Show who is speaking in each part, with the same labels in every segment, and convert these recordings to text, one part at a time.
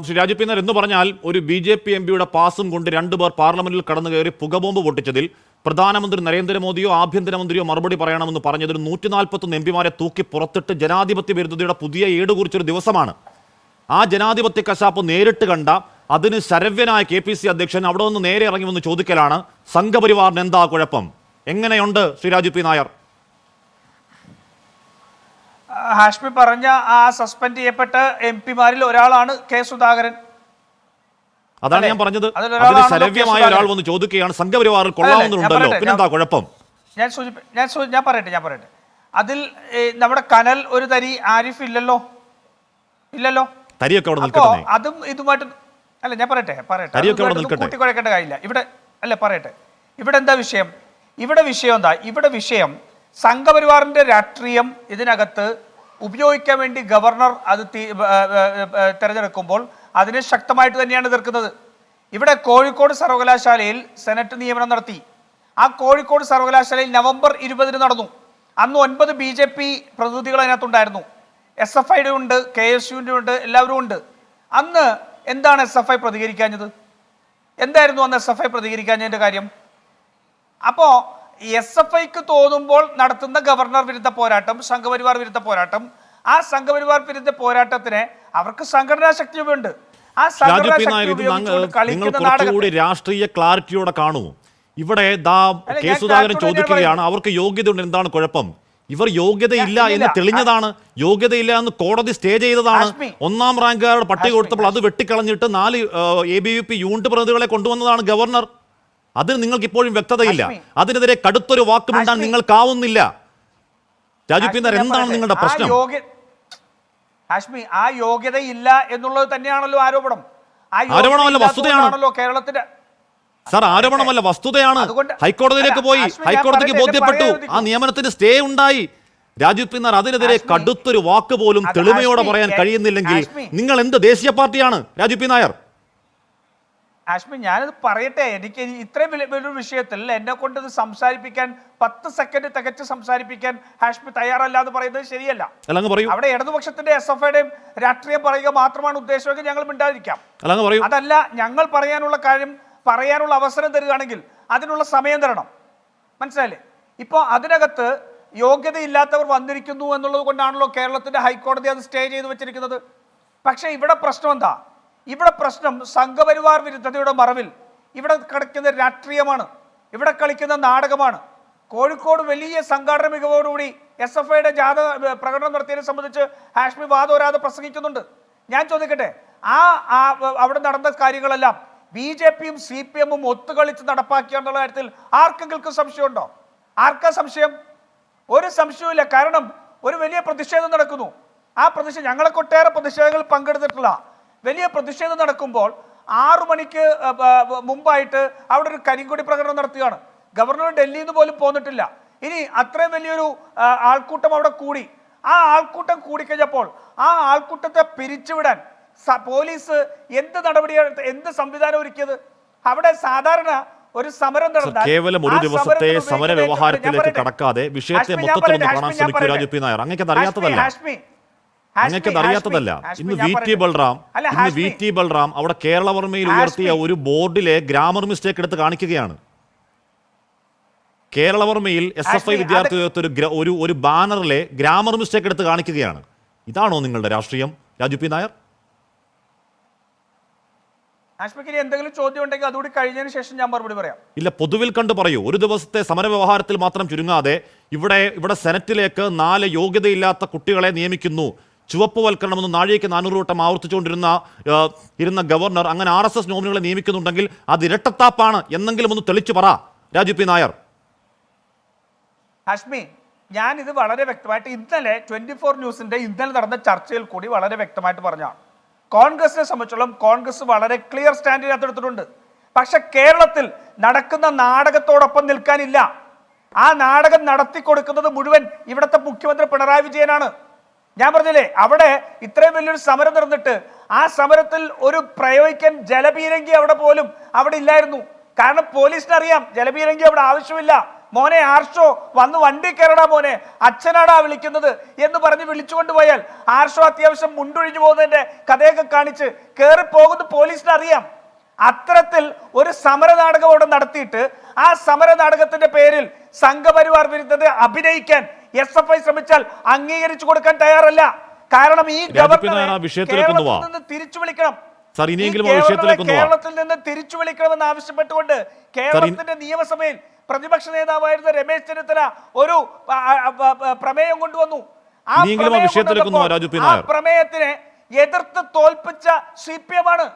Speaker 1: ശ്രീ രാജു പിന്നർ എന്ന് പറഞ്ഞാൽ ഒരു BJP MPയുടെ പാസും കൊണ്ട് 2 പേർ പാർലമെന്റിൽ കടന്നു കയറി പുകബോംബ് പൊട്ടിച്ചതിൽ പ്രധാനമന്ത്രി നരേന്ദ്രമോദിയോ ആഭ്യന്തരമന്ത്രിയോ മറുപടി പറയണമെന്ന് പറഞ്ഞതിൽ 141 MPമാരെ തൂക്കി പുറത്തിട്ട് ജനാധിപത്യ വിരുദ്ധതയുടെ പുതിയ ഏട് കുറിച്ചൊരു ദിവസമാണ്. ആ ജനാധിപത്യ കശാപ്പ് നേരിട്ട് കണ്ട അതിന് ശരവ്യനായ KPC അധ്യക്ഷൻ അവിടെ നിന്ന് നേരെ ഇറങ്ങി വന്ന് ചോദിക്കലാണ്, സംഘപരിവാറിന് എന്താ കുഴപ്പം? എങ്ങനെയുണ്ട് ശ്രീ രാജു പി നായർ?
Speaker 2: ഹാഷ്മി പറഞ്ഞ ആ സസ്പെൻഡ് ചെയ്യപ്പെട്ട MPമാരിൽ ഒരാളാണ് K. സുധാകരൻ.
Speaker 1: അതാണ് ഞാൻ പറഞ്ഞത്. അതിന് ശരവ്യമായ ഒരാൾ വന്ന് ചോദിക്കുകയാണ്, സംഘപരിവാറിൽ കൊള്ളാവുന്നുണ്ടല്ലോ, പിന്നെന്താ കുഴപ്പം?
Speaker 2: ഞാൻ പറയട്ടെ. അതിൽ നമ്മുടെ കനൽ ഒരു തരി ആരിഫ് ഇല്ലല്ലോ.
Speaker 1: തരിയൊക്കെ അവിടെ
Speaker 2: അപ്പോ അതും ഇതുമായിട്ട് അല്ല, ഞാൻ പറയട്ടെ കൂട്ടിക്കുഴക്കേണ്ട കാര്യമില്ല. ഇവിടെ എന്താ വിഷയം? ഇവിടെ വിഷയം സംഘപരിവാറിന്റെ രാഷ്ട്രീയം ഇതിനകത്ത് ഉപയോഗിക്കാൻ വേണ്ടി ഗവർണർ അത് തെരഞ്ഞെടുക്കുമ്പോൾ അതിനെ ശക്തമായിട്ട് തന്നെയാണ് എതിർക്കുന്നത്. ഇവിടെ കോഴിക്കോട് സർവകലാശാലയിൽ സെനറ്റ് നിയമനം നടത്തി. ആ കോഴിക്കോട് സർവകലാശാലയിൽ നവംബർ 20 നടന്നു. അന്ന് 9 BJP പ്രതിനിധികൾ അതിനകത്തുണ്ടായിരുന്നു. SFIയുടെ ഉണ്ട്, KSUവിൻ്റെ ഉണ്ട്, എല്ലാവരും ഉണ്ട്. അന്ന് എന്താണ് SFI പ്രതികരിക്കാഞ്ഞത്? എന്തായിരുന്നു അന്ന് SFI പ്രതികരിക്കാഞ്ഞതിൻ്റെ കാര്യം? അപ്പോൾ SFIക്ക് തോന്നുമ്പോൾ നടത്തുന്ന ഗവർണർ വിരുദ്ധ പോരാട്ടം, സംഘപരിവാർ വിരുദ്ധ പോരാട്ടം, ആ സംഘപരിവാർ വിരുദ്ധ പോരാട്ടത്തിന് അവർക്ക് സംഘടനാ ശക്തിയുണ്ട്. ആ സംഘടനാ
Speaker 1: ശക്തി രാഷ്ട്രീയ ക്ലാരിറ്റിയോടെ കാണൂ. ഇവിടെ K. സുധാകരൻ ചോദിക്കുകയാണ്, അവർക്ക് യോഗ്യത ഉണ്ട്, എന്താണ് കുഴപ്പം? ഇവർ യോഗ്യതയില്ല എന്ന് തെളിഞ്ഞതാണ്. യോഗ്യതയില്ല എന്ന് കോടതി സ്റ്റേ ചെയ്തതാണ്. 1ാം റാങ്കുകാരുടെ പട്ടിക കൊടുത്തപ്പോൾ അത് വെട്ടിക്കളഞ്ഞിട്ട് 4 ABVP യൂണിറ്റ് പ്രതിനിധികളെ കൊണ്ടുവന്നതാണ് ഗവർണർ. അതിന് നിങ്ങൾക്ക് ഇപ്പോഴും വ്യക്തതയില്ല. അതിനെതിരെ കടുത്തൊരു വാക്കുമിണ്ടാൻ നിങ്ങൾക്കാവുന്നില്ല. രാജു പിന്നർ, എന്താണ് നിങ്ങളുടെ പ്രശ്നം?
Speaker 2: ഹാഷ്മി, ആ യോഗ്യത ഇല്ല എന്നുള്ളത് തന്നെയാണല്ലോ ആരോപണം.
Speaker 1: ആരോപണമല്ല, വസ്തുതയാണല്ലോ
Speaker 2: കേരളത്തിന്റെ.
Speaker 1: സാർ, ആരോപണമല്ല, വസ്തുതയാണ്. ഹൈക്കോടതിയിലേക്ക് പോയി, ഹൈക്കോടതിക്ക് ബോധ്യപ്പെട്ടു, ആ നിയമനത്തിന് സ്റ്റേ ഉണ്ടായി. രാജു പിന്നർ, അതിനെതിരെ കടുത്തൊരു വാക്ക് പോലും തെളിമയോടെ പറയാൻ കഴിയുന്നില്ലെങ്കിൽ നിങ്ങൾ എന്ത് ദേശീയ പാർട്ടിയാണ് രാജു പി നായർ?
Speaker 2: ഹാഷ്മി, ഞാനത് പറയട്ടെ. എനിക്ക് ഇത്രയും വലിയൊരു വിഷയത്തിൽ എന്നെ കൊണ്ട് ഇത് സംസാരിപ്പിക്കാൻ 10 സെക്കൻഡ് തികച്ച് സംസാരിപ്പിക്കാൻ ഹാഷ്മി തയ്യാറല്ല എന്ന് പറയുന്നത് ശരിയല്ല. അവിടെ ഇടതുപക്ഷത്തിന്റെ SFIയുടെയും രാഷ്ട്രീയം പറയുക മാത്രമാണ് ഉദ്ദേശമെങ്കിൽ ഞങ്ങൾ മിണ്ടാതിരിക്കാം. അതല്ല, ഞങ്ങൾ പറയാനുള്ള കാര്യം പറയാനുള്ള അവസരം തരികയാണെങ്കിൽ അതിനുള്ള സമയം തരണം. മനസ്സിലായില്ലേ? ഇപ്പോൾ അതിനകത്ത് യോഗ്യതയില്ലാത്തവർ വന്നിരിക്കുന്നു എന്നുള്ളത് കൊണ്ടാണല്ലോ കേരളത്തിന്റെ ഹൈക്കോടതി അത് സ്റ്റേ ചെയ്ത് വെച്ചിരിക്കുന്നത്. പക്ഷേ ഇവിടെ പ്രശ്നം എന്താ? ഇവിടെ പ്രശ്നം സംഘപരിവാർ വിരുദ്ധതയുടെ മറവിൽ ഇവിടെ കളിക്കുന്ന രാഷ്ട്രീയമാണ്, ഇവിടെ കളിക്കുന്ന നാടകമാണ്. കോഴിക്കോട് വലിയ സംഘാടന മികവോടുകൂടി SFIയുടെ ജാഥ പ്രകടനം നടത്തിയതിനെ സംബന്ധിച്ച് ഹാഷ്മി വാദോരാതെ പ്രസംഗിക്കുന്നുണ്ട്. ഞാൻ ചോദിക്കട്ടെ, അവിടെ നടന്ന കാര്യങ്ങളെല്ലാം BJPയും CPMഉം ഒത്തുകളിച്ച് നടപ്പാക്കിയ എന്നുള്ള കാര്യത്തിൽ ആർക്കെങ്കിലും സംശയമുണ്ടോ? ആർക്കാ സംശയം? ഒരു സംശയവുമില്ല. കാരണം ഒരു വലിയ പ്രതിഷേധം നടക്കുന്നു. ആ പ്രതിഷേധം, ഞങ്ങളൊക്കെ ഒട്ടേറെ പ്രതിഷേധങ്ങളിൽ പങ്കെടുത്തിട്ടുള്ള വലിയ പ്രതിഷേധം നടക്കുമ്പോൾ 6 മണിക്ക് മുമ്പായിട്ട് അവിടെ ഒരു കരിങ്കൊടി പ്രകടനം നടത്തുകയാണ്. ഗവർണർ ഡൽഹിയിൽ നിന്ന് പോലും പോന്നിട്ടില്ല. ഇനി അത്രയും വലിയൊരു ആൾക്കൂട്ടം അവിടെ കൂടി. ആ ആൾക്കൂട്ടം കൂടിക്കഴിഞ്ഞപ്പോൾ ആ ആൾക്കൂട്ടത്തെ പിരിച്ചുവിടാൻ പോലീസ് എന്ത് നടപടിയാണ്, എന്ത് സംവിധാനം ഒരുക്കിയത്? അവിടെ സാധാരണ ഒരു സമരം നടന്നാൽ
Speaker 1: കേവലം ഒരു ദിവസത്തെ സമര വ്യവഹാരത്തിലേക്ക് കടക്കാതെ വിഷയത്തെ മൊത്തത്തിൽ കാണാൻ ശ്രമിക്കൂ രാജു പി നായർ. അങ്ങേക്കത് അറിയാത്തതല്ല. ഇന്ന് വി ടി ബൽറാം അവിടെ കേരളവർമ്മയിൽ ഉയർത്തിയ ഒരു ബോർഡിലെ ഗ്രാമർ മിസ്റ്റേക്ക് എടുത്ത് കാണിക്കുകയാണ്. കേരളവർമ്മയിൽ SFI വിദ്യാർത്ഥി ഉയർത്തിയ ഒരു ബാനറിലെ ഗ്രാമർ മിസ്റ്റേക്ക് എടുത്ത് കാണിക്കുകയാണ്. ഇതാണോ നിങ്ങളുടെ രാഷ്ട്രീയം രാജു പി നായർ?
Speaker 2: ഹാഷ്മിക്ക് എന്തെങ്കിലും ചോദ്യം ഉണ്ടെങ്കിൽ അതുകൂടി കഴിഞ്ഞതിന് ശേഷം ഞാൻ മറുപടി പറയാം.
Speaker 1: ഇല്ല, പൊതുവിൽ കണ്ട് പറയൂ. ഒരു ദിവസത്തെ സമര വ്യവഹാരത്തിൽ മാത്രം ചുരുങ്ങാതെ ഇവിടെ സെനറ്റിലേക്ക് 4 യോഗ്യതയില്ലാത്ത കുട്ടികളെ നിയമിക്കുന്നു, ചുവപ്പുവൽക്കരണമെന്ന് നാഴികയ്ക്ക് 400 വട്ടം ആവർത്തിച്ചുകൊണ്ടിരുന്ന ഗവർണർ അങ്ങനെ RSS നോമിനികളെ നിയമിക്കുന്നുണ്ടെങ്കിൽ അത് ഇരട്ടത്താപ്പാണ് എന്നെങ്കിലും ഒന്ന് തെളിച്ചു പറ രാജു പി നായർ.
Speaker 2: ഹാഷ്മി, ഞാനിത് വളരെ വ്യക്തമായിട്ട് ഇന്നലെ 24 ന്യൂസിന്റെ ഇന്നലെ നടന്ന ചർച്ചയിൽ കൂടി വളരെ വ്യക്തമായിട്ട് പറഞ്ഞാണ്. കോൺഗ്രസിനെ സംബന്ധിച്ചോളം കോൺഗ്രസ് വളരെ ക്ലിയർ സ്റ്റാൻഡിനകത്ത് എടുത്തിട്ടുണ്ട്. പക്ഷെ കേരളത്തിൽ നടക്കുന്ന നാടകത്തോടൊപ്പം നിൽക്കാനില്ല. ആ നാടകം നടത്തിക്കൊടുക്കുന്നത് മുഴുവൻ ഇവിടുത്തെ മുഖ്യമന്ത്രി പിണറായി വിജയനാണ്. ഞാൻ പറഞ്ഞില്ലേ, അവിടെ ഇത്രയും വലിയൊരു സമരം നടന്നിട്ട് ആ സമരത്തിൽ ഒരു പ്രയോഗിക്കാൻ ജലപീരങ്കി അവിടെ പോലും അവിടെ ഇല്ലായിരുന്നു. കാരണം പോലീസിനറിയാം ജലപീരങ്കി അവിടെ ആവശ്യമില്ല, മോനെ ആർഷോ വന്ന് വണ്ടി കയറടാ മോനെ, അച്ഛനാടാ വിളിക്കുന്നത് എന്ന് പറഞ്ഞ് വിളിച്ചുകൊണ്ടുപോയാൽ ആർഷോ അത്യാവശ്യം മുണ്ടൊഴിഞ്ഞു പോകുന്നതിന്റെ കഥയൊക്കെ കാണിച്ച് കയറി പോകുന്നത് പോലീസിന് അറിയാം. അത്തരത്തിൽ ഒരു സമര നാടകം അവിടെ നടത്തിയിട്ട് ആ സമര നാടകത്തിന്റെ പേരിൽ സംഘപരിവാർ വിരുദ്ധത അഭിനയിക്കാൻ SFI ശ്രമിച്ചാൽ അംഗീകരിച്ചു കൊടുക്കാൻ തയ്യാറല്ല. കാരണം ഈ ഗവർണറെ നിന്ന് തിരിച്ചു വിളിക്കണം, കേരളത്തിൽ നിന്ന് തിരിച്ചു വിളിക്കണമെന്ന് ആവശ്യപ്പെട്ടുകൊണ്ട് കേരളത്തിന്റെ നിയമസഭയിൽ പ്രതിപക്ഷ നേതാവായിരുന്ന രമേശ് ചെന്നിത്തല ഒരു പ്രമേയം കൊണ്ടുവന്നു. ആ പ്രമേയത്തിനെ എതിർത്ത് തോൽപ്പിച്ച CPM ആണ്.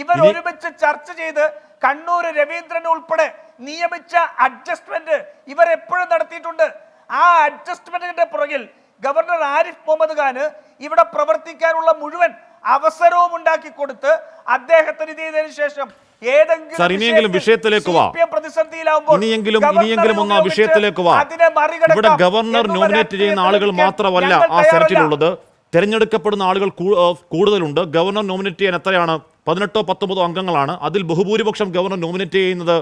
Speaker 2: ഇവർ ഒരുമിച്ച് ചർച്ച ചെയ്ത് കണ്ണൂർ രവീന്ദ്രൻ ഉൾപ്പെടെ നിയമിച്ച അഡ്ജസ്റ്റ്മെന്റ് ഇവർ എപ്പോഴും നടത്തിയിട്ടുണ്ട്. ആ അഡ്ജസ്റ്റ്മെന്റിന്റെ പുറകിൽ ഗവർണർ ആരിഫ് മുഹമ്മദ് ഖാന് ഇവിടെ പ്രവർത്തിക്കാനുള്ള മുഴുവൻ അവസരവും ഉണ്ടാക്കി കൊടുത്ത് അദ്ദേഹത്തിന് ഇത് ചെയ്തതിനു ശേഷം
Speaker 1: ഇനിയെങ്കിലും വിഷയത്തിലേക്ക് വാ. ഇനിയെങ്കിലും ഒന്ന് ആ വിഷയത്തിലേക്ക് വാ. ഇവിടെ ഗവർണർ നോമിനേറ്റ് ചെയ്യുന്ന ആളുകൾ മാത്രമല്ല ആ സെനറ്റിലുള്ളത്, തെരഞ്ഞെടുക്കപ്പെടുന്ന ആളുകൾ കൂടുതലുണ്ട്. ഗവർണർ നോമിനേറ്റ് ചെയ്യാൻ എത്രയാണ്? 18 19 അംഗങ്ങളാണ്. അതിൽ ബഹുഭൂരിപക്ഷം ഗവർണർ നോമിനേറ്റ് ചെയ്യുന്നത്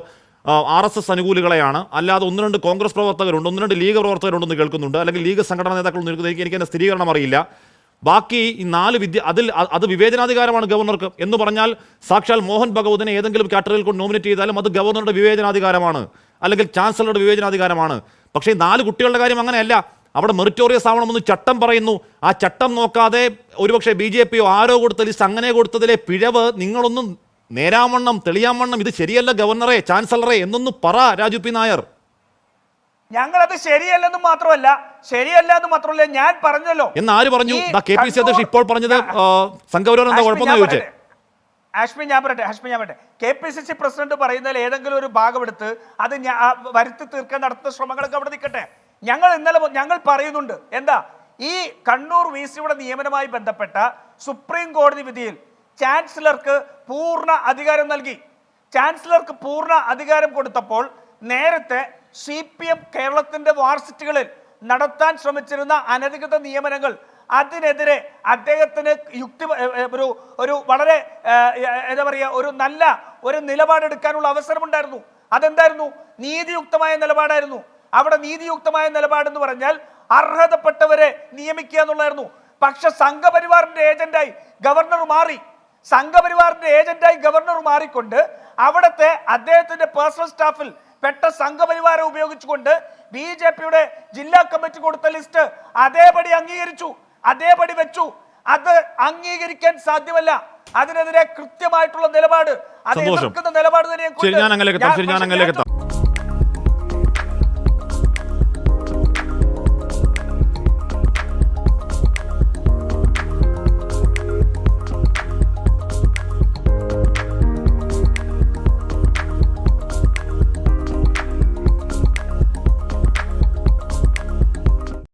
Speaker 1: RSS അനുകൂലികളെയാണ്. അല്ലാതെ 1-2 കോൺഗ്രസ് പ്രവർത്തകരുണ്ട്, 1-2 ലീഗ് പ്രവർത്തകരുണ്ടെന്ന് കേൾക്കുന്നുണ്ട്, അല്ലെങ്കിൽ ലീഗ് സംഘടനാ നേതാക്കളുണ്ട്. എനിക്ക് അതിന്റെ സ്ഥിരീകരണം അറിയില്ല. ബാക്കി ഈ 4 അത് വിവേചനാധികാരമാണ് ഗവർണർക്ക് എന്ന് പറഞ്ഞാൽ സാക്ഷാൽ മോഹൻ ഭഗവതിനെ ഏതെങ്കിലും കാറ്റഗറിയിൽ കൊണ്ട് നോമിനേറ്റ് ചെയ്താലും അത് ഗവർണറുടെ വിവേചനാധികാരമാണ്, അല്ലെങ്കിൽ ചാൻസലറുടെ വിവേചനാധികാരമാണ്. പക്ഷേ 4 കുട്ടികളുടെ കാര്യം അങ്ങനെയല്ല. അവിടെ മെറിറ്റോറിയസ് ആവണമെന്ന് ചട്ടം പറയുന്നു. ആ ചട്ടം നോക്കാതെ ഒരുപക്ഷെ BJPയോ ആരോ കൊടുത്ത ലിസ്റ്റ് അങ്ങനെ കൊടുത്തതിലെ പിഴവ് നിങ്ങളൊന്നും നേരാവണ്ണം തെളിയാവണ്ണം ഇത് ശരിയല്ല ഗവർണറെ, ചാൻസലറെ എന്നൊന്ന് പറ രാജു പി നായർ.
Speaker 2: ഞങ്ങളത് ശരിയല്ലെന്ന് മാത്രമല്ല ഞാൻ പറഞ്ഞല്ലോ.
Speaker 1: എന്ന് ആര് പറഞ്ഞു? KPCC അധ്യക്ഷൻ ഇപ്പോൾ പറഞ്ഞത് സംഘപരിവാർ എന്താ കുഴപ്പമെന്ന് ചോദിച്ചേ.
Speaker 2: ഹാഷ്മി ഞാൻ പറയട്ടെ. KPCC പ്രസിഡന്റ് പറയുന്നതിൽ ഏതെങ്കിലും ഒരു ഭാഗം എടുത്ത് അത് വരുത്തി തീർക്കാൻ നടത്തുന്ന ശ്രമങ്ങളൊക്കെ അവിടെ നിൽക്കട്ടെ. ഞങ്ങൾ പറയുന്നുണ്ട് എന്താ, ഈ കണ്ണൂർ VCയുടെ നിയമനവുമായി ബന്ധപ്പെട്ട സുപ്രീം കോടതി വിധിയിൽ ചാൻസലർക്ക് പൂർണ്ണ അധികാരം നൽകി. ചാൻസലർക്ക് പൂർണ്ണ അധികാരം കൊടുത്തപ്പോൾ നേരത്തെ CPM കേരളത്തിന്റെ വാർസിറ്റികളിൽ നടത്താൻ ശ്രമിച്ചിരുന്ന അനധികൃത നിയമനങ്ങൾ, അതിനെതിരെ അദ്ദേഹത്തിന് ഒരു വളരെ എന്താ പറയുക ഒരു നല്ല ഒരു നിലപാടെടുക്കാനുള്ള അവസരമുണ്ടായിരുന്നു. അതെന്തായിരുന്നു? നീതിയുക്തമായ നിലപാടായിരുന്നു. അവിടെ നീതിയുക്തമായ നിലപാടെന്ന് പറഞ്ഞാൽ അർഹതപ്പെട്ടവരെ നിയമിക്കുക എന്നുള്ളതായിരുന്നു. പക്ഷെ സംഘപരിവാറിന്റെ ഏജന്റായി ഗവർണർ മാറിക്കൊണ്ട് അവിടുത്തെ അദ്ദേഹത്തിന്റെ പേഴ്സണൽ സ്റ്റാഫിൽ പെട്ട സംഘപരിവാരം ഉപയോഗിച്ചുകൊണ്ട് BJPയുടെ ജില്ലാ കമ്മിറ്റി കൊടുത്ത ലിസ്റ്റ് അതേപടി വെച്ചു. അത് അംഗീകരിക്കാൻ സാധ്യമല്ല. അതിനെതിരെ കൃത്യമായിട്ടുള്ള നിലപാട്, അത് എതിർക്കുന്ന നിലപാട് തന്നെ